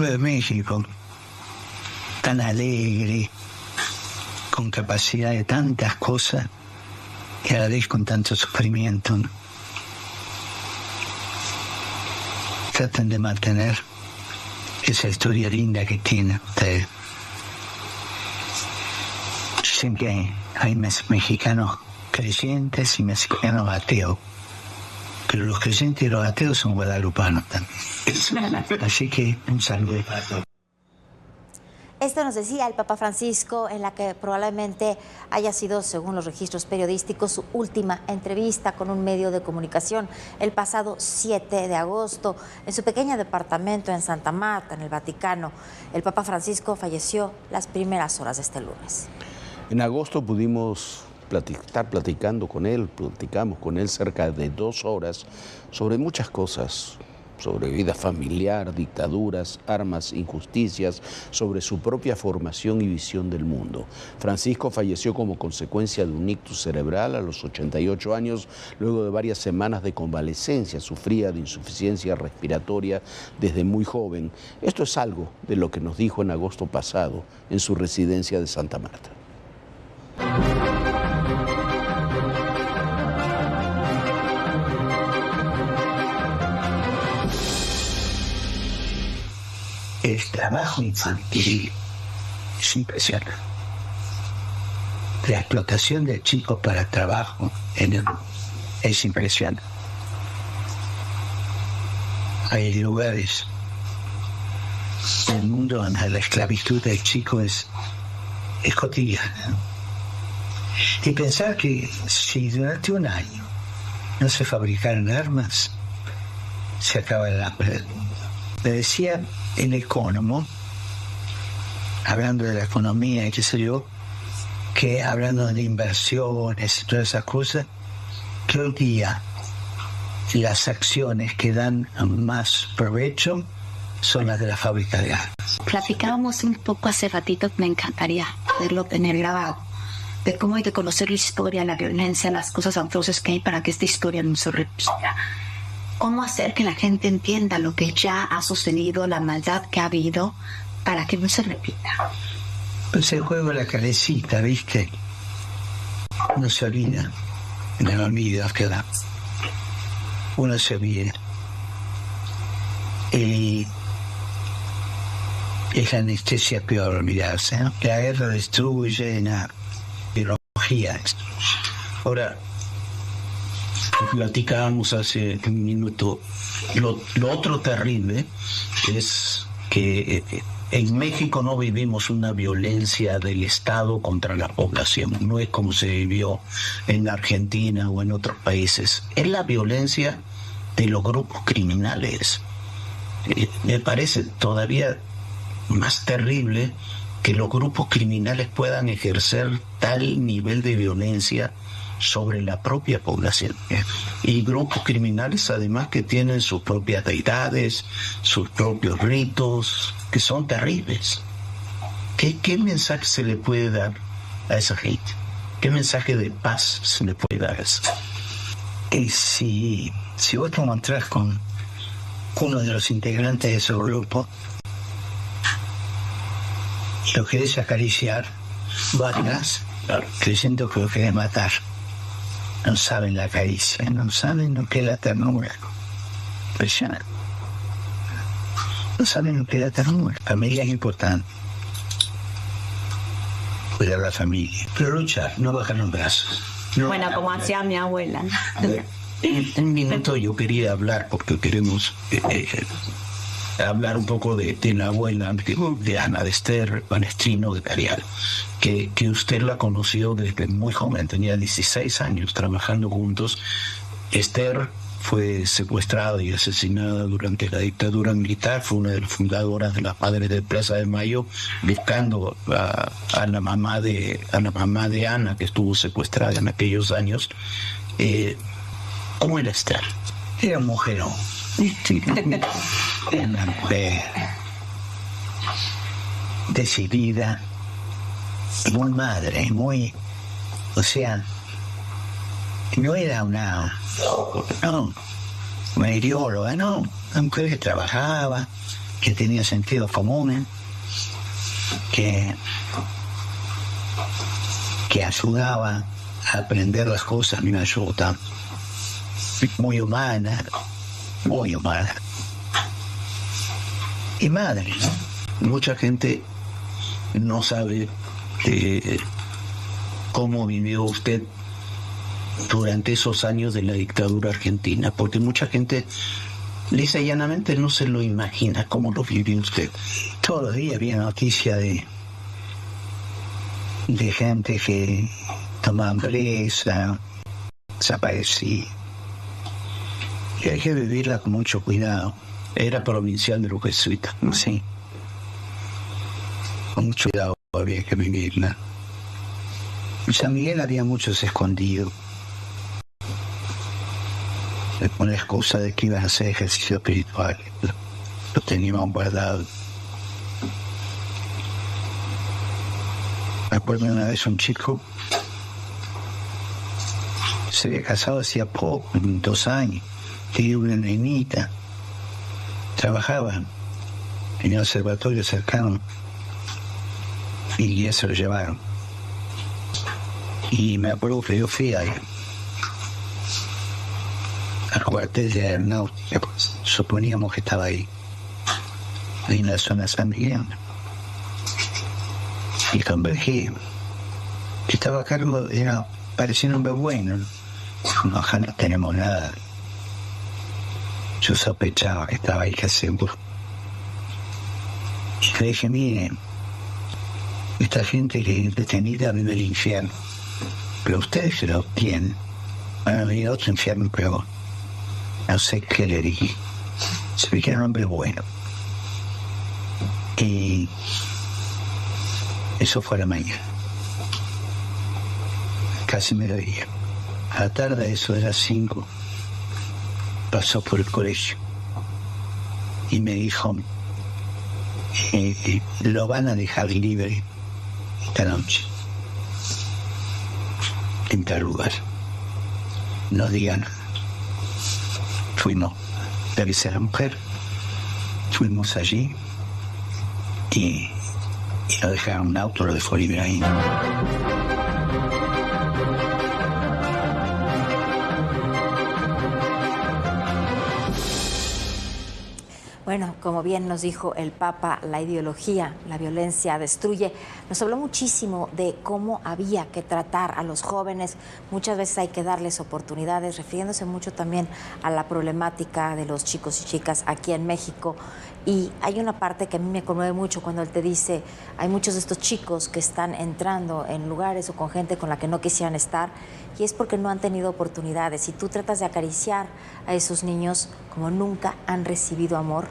pueblo de México, tan alegre, con capacidad de tantas cosas, y a la vez con tanto sufrimiento, ¿no? Tratan de mantener esa historia linda que tiene usted. Dicen que hay mexicanos creyentes y mexicanos ateos, pero los creyentes y los ateos son guadalupanos también. Así que un saludo para todos. Esto nos decía el Papa Francisco en la que probablemente haya sido, según los registros periodísticos, su última entrevista con un medio de comunicación el pasado 7 de agosto en su pequeño departamento en Santa Marta, en el Vaticano. El Papa Francisco falleció las primeras horas de este lunes. En agosto pudimos platicamos con él cerca de 2 horas sobre muchas cosas, sobre vida familiar, dictaduras, armas, injusticias, sobre su propia formación y visión del mundo. Francisco falleció como consecuencia de un ictus cerebral a los 88 años, luego de varias semanas de convalecencia. Sufría de insuficiencia respiratoria desde muy joven. Esto es algo de lo que nos dijo en agosto pasado en su residencia de Santa Marta. El trabajo infantil es impresionante. La explotación de chicos para trabajo es impresionante. Hay lugares del mundo donde la esclavitud del chico es cotidiana. Y pensar que si durante un año no se fabricaran armas, se acaba el hambre del mundo. Le decía el Economo, hablando de la economía y qué sé yo, que hablando de inversiones y todas esas cosas, que hoy día las acciones que dan más provecho son las de la fábrica de armas. Platicábamos un poco hace ratito, me encantaría poderlo tener grabado, de cómo hay que conocer la historia, la violencia, las cosas atroces que hay para que esta historia no se repita. Cómo hacer que la gente entienda lo que ya ha sucedido, la maldad que ha habido, para que no se repita. Pues el juego de la calecita, ¿viste? Uno se olvida, en el olvido queda. Uno se olvida. Y es la anestesia peor olvidarse, ¿no? La guerra destruye la biología. Ahora, platicábamos hace un minuto, lo otro terrible es que en México no vivimos una violencia del Estado contra la población, no es como se vivió en Argentina o en otros países, es la violencia de los grupos criminales. Me parece todavía más terrible que los grupos criminales puedan ejercer tal nivel de violencia sobre la propia población. Y grupos criminales además que tienen sus propias deidades, sus propios ritos, que son terribles. ¿Qué mensaje se le puede dar a esa gente? ¿Qué mensaje de paz se le puede dar a eso? Y si vos te encontrás con uno de los integrantes de ese grupo, lo querés acariciar, vas creyendo que lo querés matar. No saben la caricia, no saben lo que es la ternura. Impresionante. No saben lo que es la ternura. La familia es importante. Cuidar a la familia. Pero luchar, no bajar los brazos. No, bueno, como hacía mi abuela. A ver, en un minuto yo quería hablar, porque queremos hablar un poco de la abuela de Ana, de Esther Palestrino de Arial, que usted la conoció desde muy joven, tenía 16 años trabajando juntos. Esther fue secuestrada y asesinada durante la dictadura militar, fue una de las fundadoras de las Madres de Plaza de Mayo, buscando a la mamá de Ana, que estuvo secuestrada en aquellos años. ¿Cómo era Esther? Era un mujerón. Una mujer decidida, muy madre, o sea, no era una ideóloga, no, una mujer que trabajaba, que tenía sentido común, que ayudaba a aprender las cosas, una ayuda muy humana. Y madre, mucha gente no sabe cómo vivió usted durante esos años de la dictadura argentina, porque mucha gente lisa y llanamente no se lo imagina cómo lo vivió usted. Todos los días había noticia de gente que tomaban presa, desaparecía. Y hay que vivirla con mucho cuidado. Era provincial de los jesuitas, sí. Con mucho cuidado había que vivirla. En San Miguel había muchos escondidos. Con la excusa de que iban a hacer ejercicio espiritual. Lo teníamos guardado. Me acuerdo una vez un chico se había casado hacía poco, 2 años, tenía una nenita, trabajaba en el observatorio cercano y ya se lo llevaron. Y me acuerdo que yo fui ahí al cuartel de aeronáutica, pues suponíamos que estaba ahí en la zona de San Miguel. Y convergí. Que estaba a cargo, parecía un hombre bueno. No, acá no tenemos nada. Yo sospechaba que estaba ahí casi seguro. Y le dije, mire, esta gente que es detenida vive el infierno, pero ustedes se lo obtienen. Van a venir a otro infierno peor. No sé qué le dije. Se ve que era un hombre bueno. Y eso fue a la mañana. Casi me lo dije. A la tarde, eso era 5. Pasó por el colegio. Y me dijo, lo van a dejar libre esta noche. En tal lugar. No digan nada. Fuimos. Le avisé a la mujer. Fuimos allí. Y lo dejaron un auto, lo dejó libre ahí. Bueno, como bien nos dijo el Papa, la ideología, la violencia destruye. Nos habló muchísimo de cómo había que tratar a los jóvenes. Muchas veces hay que darles oportunidades, refiriéndose mucho también a la problemática de los chicos y chicas aquí en México. Y hay una parte que a mí me conmueve mucho cuando él te dice, hay muchos de estos chicos que están entrando en lugares o con gente con la que no quisieran estar, y es porque no han tenido oportunidades. Si tú tratas de acariciar a esos niños como nunca han recibido amor,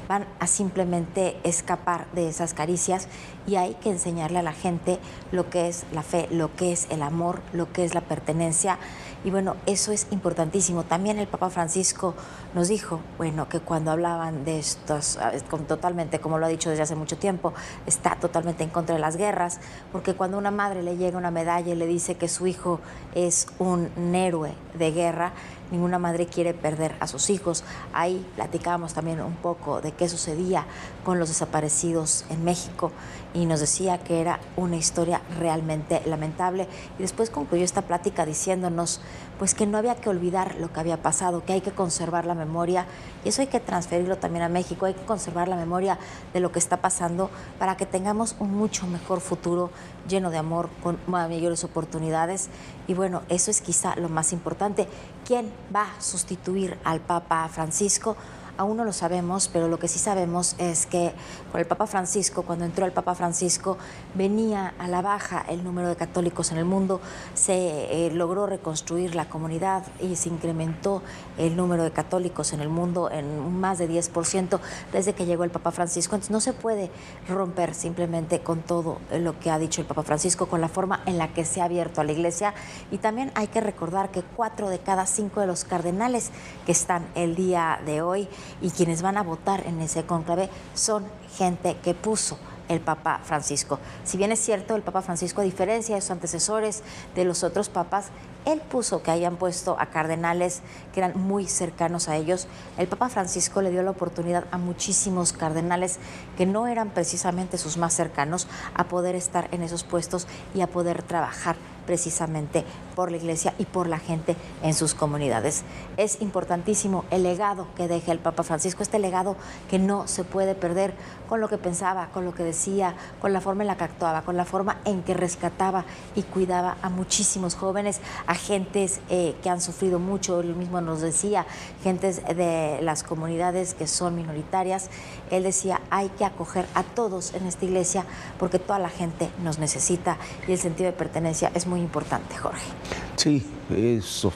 van a simplemente escapar de esas caricias, y hay que enseñarle a la gente lo que es la fe, lo que es el amor, lo que es la pertenencia. Y bueno, eso es importantísimo. También el Papa Francisco nos dijo, bueno, que cuando hablaban de estos, totalmente, como lo ha dicho desde hace mucho tiempo, está totalmente en contra de las guerras, porque cuando una madre le llega una medalla y le dice que su hijo es un héroe de guerra, ninguna madre quiere perder a sus hijos. Ahí platicábamos también un poco de qué sucedía con los desaparecidos en México, y nos decía que era una historia realmente lamentable. Y después concluyó esta plática diciéndonos pues que no había que olvidar lo que había pasado, que hay que conservar la memoria, y eso hay que transferirlo también a México. Hay que conservar la memoria de lo que está pasando para que tengamos un mucho mejor futuro, lleno de amor, con mayores oportunidades. Y bueno, eso es quizá lo más importante. ¿Quién va a sustituir al Papa Francisco? Aún no lo sabemos, pero lo que sí sabemos es que con el Papa Francisco, cuando entró el Papa Francisco, venía a la baja el número de católicos en el mundo, se logró reconstruir la comunidad y se incrementó el número de católicos en el mundo en más de 10% desde que llegó el Papa Francisco. Entonces no se puede romper simplemente con todo lo que ha dicho el Papa Francisco, con la forma en la que se ha abierto a la Iglesia. Y también hay que recordar que 4 de cada 5 de los cardenales que están el día de hoy y quienes van a votar en ese cónclave son gente que puso el Papa Francisco. Si bien es cierto, el Papa Francisco, a diferencia de sus antecesores, de los otros papas, él puso que hayan puesto a cardenales que eran muy cercanos a ellos. El Papa Francisco le dio la oportunidad a muchísimos cardenales que no eran precisamente sus más cercanos a poder estar en esos puestos y a poder trabajar precisamente por la Iglesia y por la gente en sus comunidades. Es importantísimo el legado que deja el Papa Francisco, este legado que no se puede perder, con lo que pensaba, con lo que decía, con la forma en la que actuaba, con la forma en que rescataba y cuidaba a muchísimos jóvenes, a gentes que han sufrido mucho. Él mismo nos decía, gentes de las comunidades que son minoritarias. Él decía, hay que acoger a todos en esta Iglesia porque toda la gente nos necesita y el sentido de pertenencia es muy importante, Jorge. Sí, eso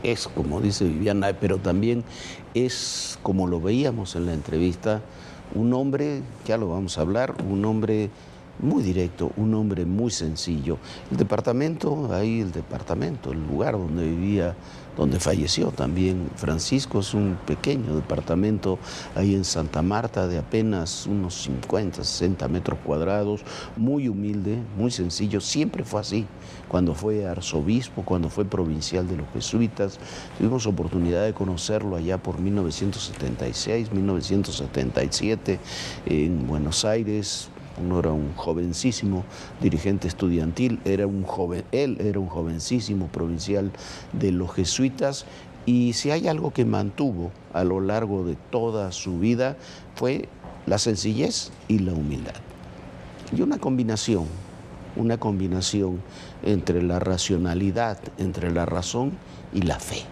es como dice Viviana, pero también es, como lo veíamos en la entrevista, un hombre, ya lo vamos a hablar, un hombre muy directo, un hombre muy sencillo. El departamento, el lugar donde vivía, donde falleció también Francisco, es un pequeño departamento ahí en Santa Marta de apenas unos 50, 60 metros cuadrados, muy humilde, muy sencillo, siempre fue así. Cuando fue arzobispo, cuando fue provincial de los jesuitas, tuvimos oportunidad de conocerlo allá por 1976, 1977 en Buenos Aires. Uno era un jovencísimo dirigente estudiantil, él era un jovencísimo provincial de los jesuitas, y si hay algo que mantuvo a lo largo de toda su vida fue la sencillez y la humildad. Y una combinación entre la racionalidad, entre la razón y la fe.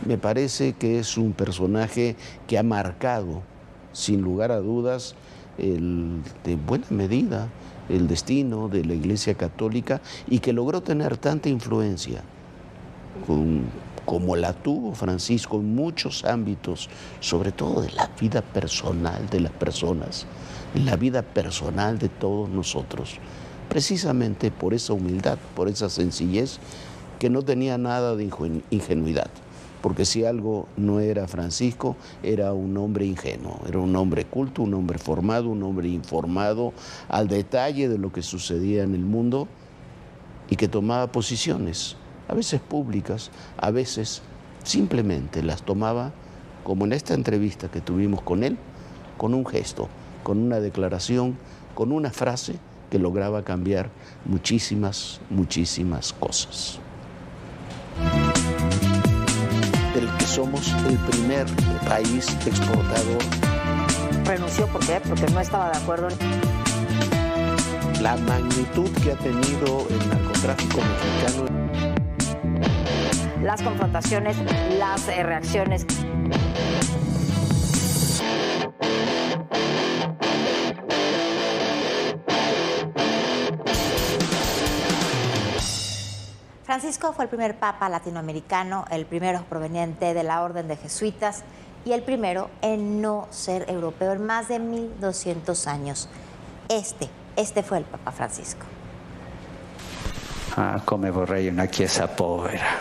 Me parece que es un personaje que ha marcado, sin lugar a dudas, de buena medida el destino de la Iglesia Católica, y que logró tener tanta influencia como la tuvo Francisco en muchos ámbitos, sobre todo de la vida personal de las personas, en la vida personal de todos nosotros, precisamente por esa humildad, por esa sencillez, que no tenía nada de ingenuidad. Porque si algo no era Francisco, era un hombre ingenuo, era un hombre culto, un hombre formado, un hombre informado al detalle de lo que sucedía en el mundo, y que tomaba posiciones, a veces públicas, a veces simplemente las tomaba, como en esta entrevista que tuvimos con él, con un gesto, con una declaración, con una frase que lograba cambiar muchísimas, muchísimas cosas. Del que somos el primer país exportador. Renunció, ¿por qué? Porque no estaba de acuerdo en La magnitud que ha tenido el narcotráfico mexicano. las confrontaciones, las reacciones. Francisco fue el primer papa latinoamericano, el primero proveniente de la Orden de Jesuitas y el primero en no ser europeo en más de 1200 años. Este fue el Papa Francisco. Come vorrei una chiesa povera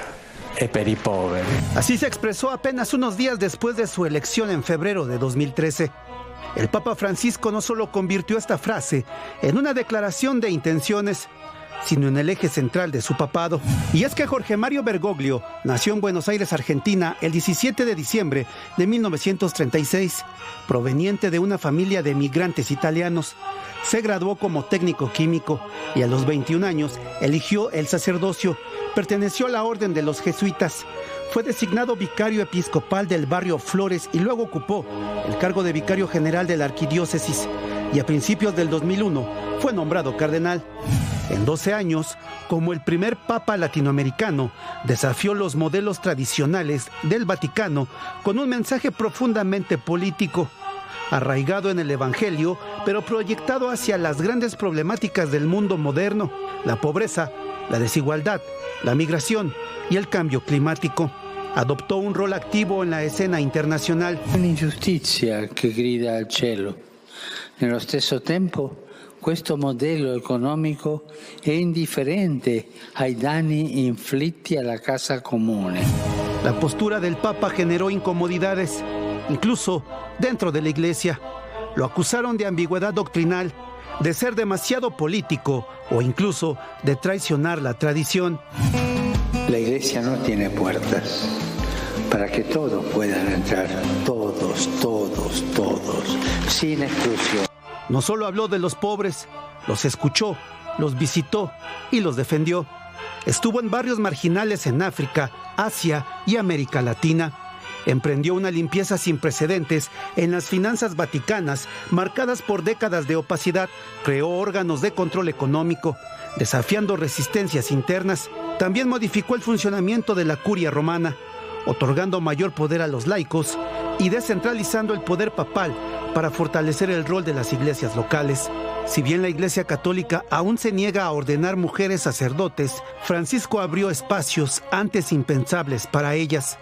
e per i poveri. Así se expresó apenas unos días después de su elección en febrero de 2013. El Papa Francisco no solo convirtió esta frase en una declaración de intenciones, sino en el eje central de su papado. Y es que Jorge Mario Bergoglio nació en Buenos Aires, Argentina, el 17 de diciembre de 1936, proveniente de una familia de migrantes italianos. Se graduó como técnico químico y a los 21 años eligió el sacerdocio. Perteneció a la Orden de los Jesuitas. Fue designado vicario episcopal del barrio Flores y luego ocupó el cargo de vicario general de la arquidiócesis. Y a principios del 2001 fue nombrado cardenal. En 12 años, como el primer papa latinoamericano, desafió los modelos tradicionales del Vaticano con un mensaje profundamente político, arraigado en el Evangelio, pero proyectado hacia las grandes problemáticas del mundo moderno: la pobreza, la desigualdad, la migración y el cambio climático. Adoptó un rol activo en la escena internacional. Una ingiustizia che grida al cielo. Nello stesso tempo, questo modello economico è indifferente ai danni inflitti alla casa comune. La postura del Papa generó incomodidades, incluso dentro de la Iglesia. lo acusaron de ambigüedad doctrinal, de ser demasiado político o incluso de traicionar la tradición. La iglesia no tiene puertas para que todos puedan entrar, todos, sin exclusión. No solo habló de los pobres, los escuchó, los visitó y los defendió. Estuvo en barrios marginales en África, Asia y América Latina. Emprendió una limpieza sin precedentes en las finanzas vaticanas, marcadas por décadas de opacidad. Creó órganos de control económico, desafiando resistencias internas. También modificó el funcionamiento de la curia romana, otorgando mayor poder a los laicos y descentralizando el poder papal para fortalecer el rol de las iglesias locales. Si bien la Iglesia Católica aún se niega a ordenar mujeres sacerdotes, Francisco abrió espacios antes impensables para ellas.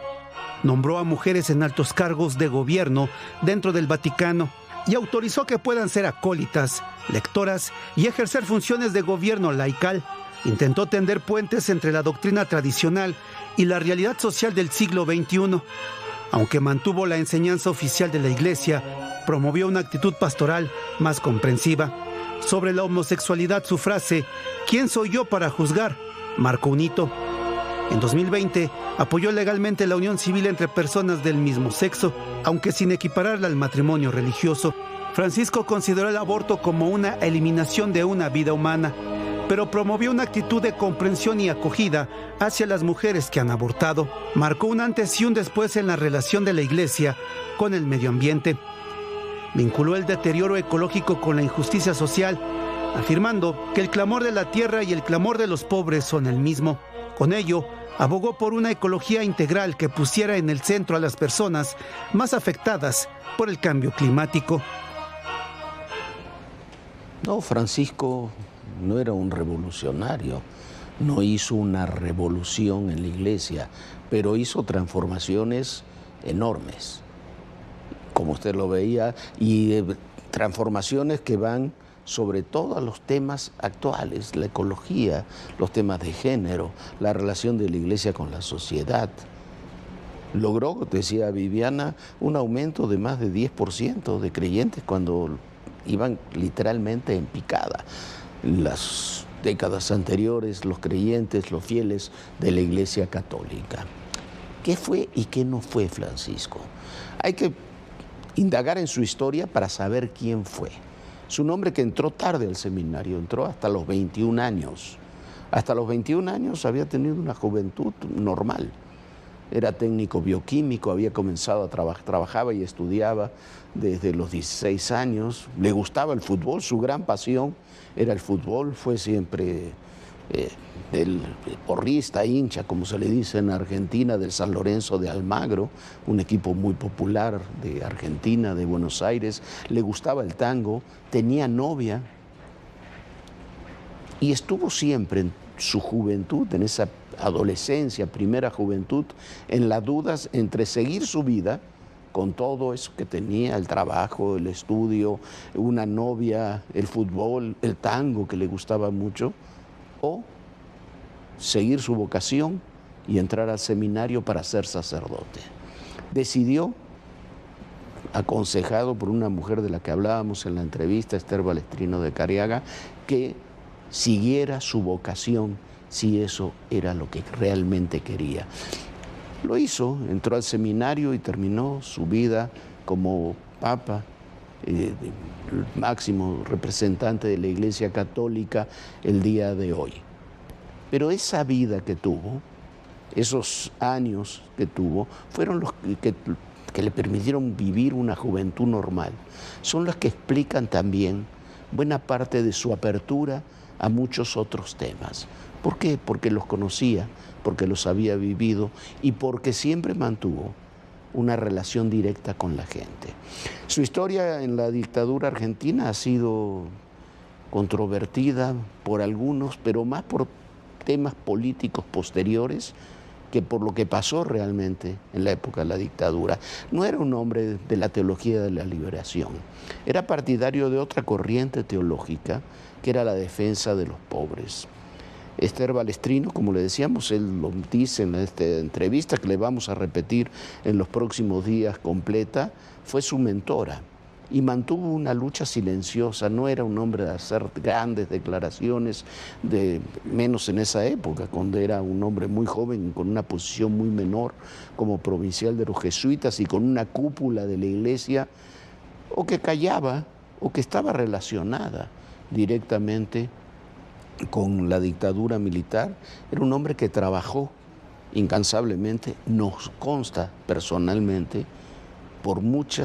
Nombró a mujeres en altos cargos de gobierno dentro del Vaticano y autorizó que puedan ser acólitas, lectoras y ejercer funciones de gobierno laical. Intentó tender puentes entre la doctrina tradicional y la realidad social del siglo XXI. Aunque mantuvo la enseñanza oficial de la Iglesia, promovió una actitud pastoral más comprensiva. Sobre la homosexualidad, su frase, ¿quién soy yo para juzgar?, marcó un hito. En 2020, apoyó legalmente la unión civil entre personas del mismo sexo, aunque sin equipararla al matrimonio religioso. Francisco consideró el aborto como una eliminación de una vida humana, pero promovió una actitud de comprensión y acogida hacia las mujeres que han abortado. Marcó un antes y un después en la relación de la Iglesia con el medio ambiente. Vinculó el deterioro ecológico con la injusticia social, afirmando que el clamor de la tierra y el clamor de los pobres son el mismo. Con ello, abogó por una ecología integral que pusiera en el centro a las personas más afectadas por el cambio climático. No, Francisco no era un revolucionario, no hizo una revolución en la iglesia, pero hizo transformaciones enormes, como usted lo veía, y transformaciones que van sobre todo a los temas actuales, la ecología, los temas de género, la relación de la iglesia con la sociedad. Logró, decía Viviana, un aumento de más de 10% de creyentes cuando iban literalmente en picada. Las décadas anteriores, los creyentes, los fieles de la Iglesia Católica. ¿Qué fue y qué no fue Francisco? Hay que indagar en su historia para saber quién fue. Es un hombre que entró tarde al seminario, entró hasta los 21 años. Hasta los 21 años había tenido una juventud normal. Era técnico bioquímico, había comenzado a trabajaba y estudiaba desde los 16 años. Le gustaba el fútbol, su gran pasión era el fútbol, fue siempre el porrista, hincha, como se le dice en Argentina, del San Lorenzo de Almagro, un equipo muy popular de Argentina, de Buenos Aires. Le gustaba el tango, tenía novia y estuvo siempre en su juventud, en esa adolescencia, primera juventud, en las dudas entre seguir su vida con todo eso que tenía, el trabajo, el estudio, una novia, el fútbol, el tango que le gustaba mucho, o seguir su vocación y entrar al seminario para ser sacerdote. Decidió, aconsejado por una mujer de la que hablábamos en la entrevista, Esther Balestrino de Cariaga, que siguiera su vocación si eso era lo que realmente quería. Lo hizo, entró al seminario y terminó su vida como papa, el máximo representante de la Iglesia Católica el día de hoy. Pero esa vida que tuvo, esos años que tuvo, fueron los que le permitieron vivir una juventud normal. Son los que explican también buena parte de su apertura a muchos otros temas. ¿Por qué? Porque los conocía, porque los había vivido y porque siempre mantuvo una relación directa con la gente. Su historia en la dictadura argentina ha sido controvertida por algunos, pero más por temas políticos posteriores que por lo que pasó realmente en la época de la dictadura. No era un hombre de la teología de la liberación, era partidario de otra corriente teológica que era la defensa de los pobres. Esther Balestrino, como le decíamos, él lo dice en esta entrevista que le vamos a repetir en los próximos días completa, fue su mentora. y mantuvo una lucha silenciosa. No era un hombre de hacer grandes declaraciones, menos en esa época, cuando era un hombre muy joven, con una posición muy menor como provincial de los jesuitas y con una cúpula de la iglesia, o que callaba, o que estaba relacionada directamente con la dictadura militar. Era un hombre que trabajó incansablemente, nos consta personalmente, por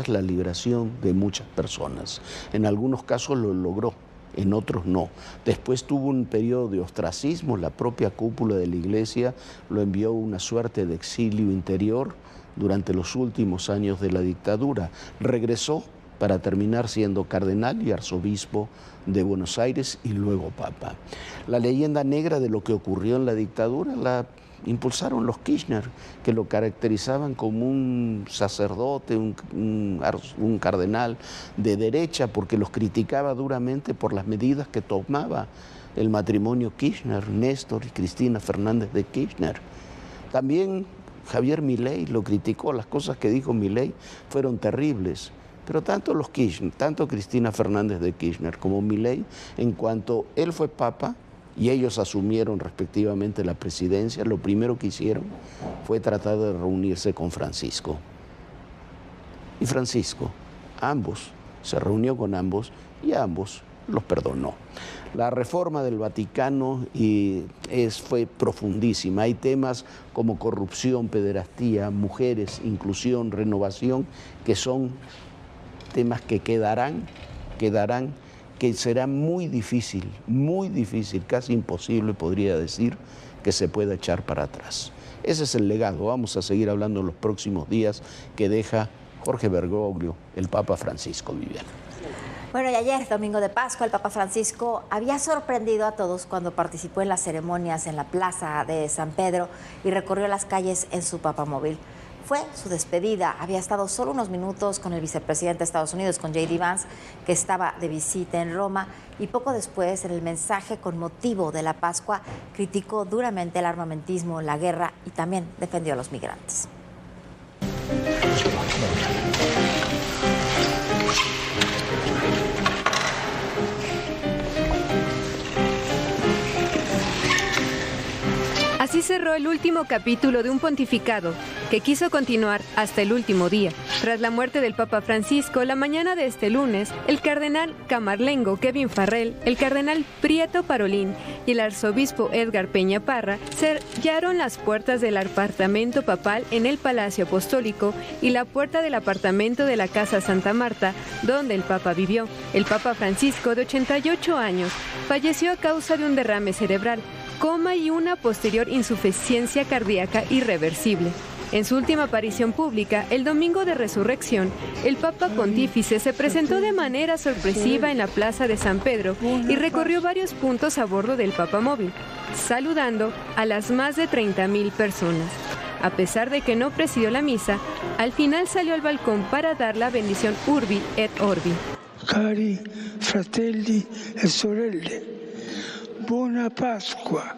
la liberación de muchas personas. En algunos casos lo logró, en otros no. Después tuvo un periodo de ostracismo, la propia cúpula de la iglesia lo envió a una suerte de exilio interior durante los últimos años de la dictadura. Regresó para terminar siendo cardenal y arzobispo de Buenos Aires y luego papa. La leyenda negra de lo que ocurrió en la dictadura la impulsaron los Kirchner, que lo caracterizaban como un sacerdote, un cardenal de derecha, porque los criticaba duramente por las medidas que tomaba el matrimonio Kirchner, Néstor y Cristina Fernández de Kirchner. También Javier Milei lo criticó, las cosas que dijo Milei fueron terribles. Pero tanto los Kirchner, tanto Cristina Fernández de Kirchner como Milei, en cuanto él fue papa y ellos asumieron respectivamente la presidencia, lo primero que hicieron fue tratar de reunirse con Francisco. Y Francisco, se reunió con ambos y a ambos los perdonó. La reforma del Vaticano fue profundísima. Hay temas como corrupción, pederastía, mujeres, inclusión, renovación, que son temas que quedarán, que será muy difícil, casi imposible, podría decir, que se pueda echar para atrás. Ese es el legado. Vamos a seguir hablando en los próximos días que deja Jorge Bergoglio, el Papa Francisco, Viviana. Bueno, y ayer, domingo de Pascua, el Papa Francisco había sorprendido a todos cuando participó en las ceremonias en la plaza de San Pedro y recorrió las calles en su papamóvil. Fue su despedida. Había estado solo unos minutos con el vicepresidente de Estados Unidos, con J.D. Vance, que estaba de visita en Roma, y poco después, en el mensaje con motivo de la Pascua, criticó duramente el armamentismo, la guerra y también defendió a los migrantes. Así cerró el último capítulo de un pontificado que quiso continuar hasta el último día. Tras la muerte del Papa Francisco, la mañana de este lunes, el cardenal camarlengo Kevin Farrell, el cardenal Prieto Parolin y el arzobispo Edgar Peña Parra sellaron las puertas del apartamento papal en el Palacio Apostólico y la puerta del apartamento de la Casa Santa Marta, donde el Papa vivió. El Papa Francisco, de 88 años, falleció a causa de un derrame cerebral, coma y una posterior insuficiencia cardíaca irreversible. En su última aparición pública, el domingo de Resurrección, el Papa Pontífice se presentó de manera sorpresiva en la Plaza de San Pedro y recorrió varios puntos a bordo del papamóvil, saludando a las más de 30,000 personas. A pesar de que no presidió la misa, al final salió al balcón para dar la bendición Urbi et Orbi. Cari fratelli e sorelle, buona Pasqua.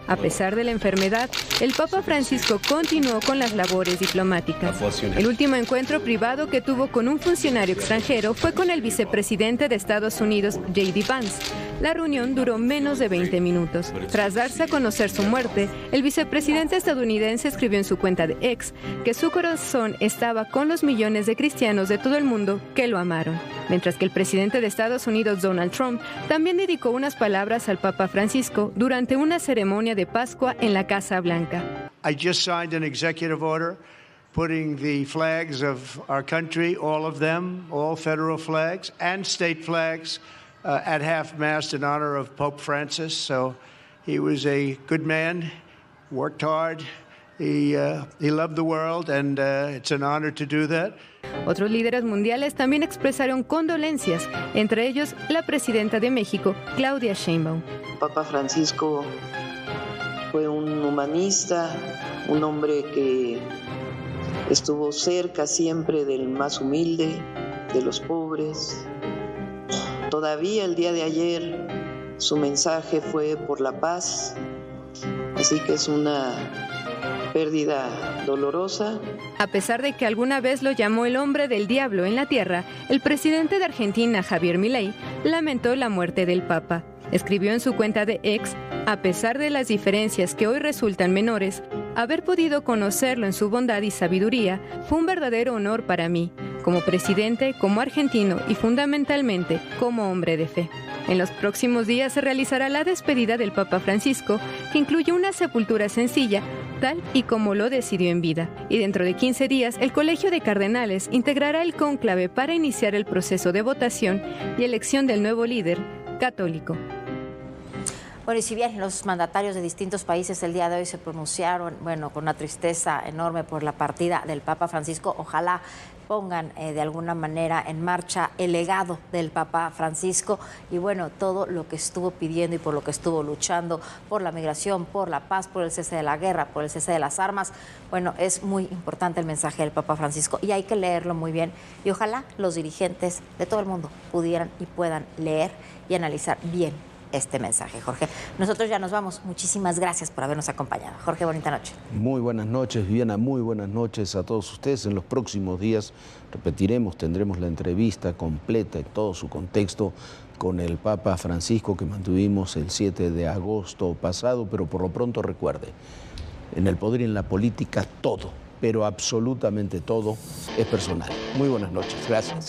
A pesar de la enfermedad, el Papa Francisco continuó con las labores diplomáticas. El último encuentro privado que tuvo con un funcionario extranjero fue con el vicepresidente de Estados Unidos, J.D. Vance. La reunión duró menos de 20 minutos. Tras darse a conocer su muerte, el vicepresidente estadounidense escribió en su cuenta de X que su corazón estaba con los millones de cristianos de todo el mundo que lo amaron. Mientras que el presidente de Estados Unidos, Donald Trump, también dedicó unas palabras al Papa Francisco durante una ceremonia de Pascua en la Casa Blanca. I just signed an executive order putting the flags of our country, all of them, all federal flags and state flags, at half-mast in honor of Pope Francis. So he was a good man, worked hard, he loved the world, and it's an honor to do that. Otros líderes mundiales también expresaron condolencias, entre ellos la presidenta de México, Claudia Sheinbaum. Papa Francisco fue un humanista, un hombre que estuvo cerca siempre del más humilde, de los pobres. Todavía el día de ayer su mensaje fue por la paz, así que es una pérdida dolorosa. A pesar de que alguna vez lo llamó el hombre del diablo en la tierra, el presidente de Argentina, Javier Milei, lamentó la muerte del Papa. Escribió en su cuenta de X: a pesar de las diferencias que hoy resultan menores, haber podido conocerlo en su bondad y sabiduría fue un verdadero honor para mí, como presidente, como argentino y fundamentalmente como hombre de fe. En los próximos días se realizará la despedida del Papa Francisco, que incluye una sepultura sencilla, tal y como lo decidió en vida. Y dentro de 15 días, el Colegio de Cardenales integrará el cónclave para iniciar el proceso de votación y elección del nuevo líder católico. Bueno, y si bien los mandatarios de distintos países el día de hoy se pronunciaron, bueno, con una tristeza enorme por la partida del Papa Francisco, ojalá pongan de alguna manera en marcha el legado del Papa Francisco y bueno, todo lo que estuvo pidiendo y por lo que estuvo luchando, por la migración, por la paz, por el cese de la guerra, por el cese de las armas. Bueno, es muy importante el mensaje del Papa Francisco y hay que leerlo muy bien y ojalá los dirigentes de todo el mundo pudieran y puedan leer y analizar bien este mensaje. Jorge, nosotros ya nos vamos. Muchísimas gracias por habernos acompañado. Jorge, bonita noche. Muy buenas noches, Viviana, muy buenas noches a todos ustedes. En los próximos días repetiremos, tendremos la entrevista completa en todo su contexto con el Papa Francisco que mantuvimos el 7 de agosto pasado, pero por lo pronto recuerde, en el poder y en la política todo, pero absolutamente todo es personal. Muy buenas noches, gracias.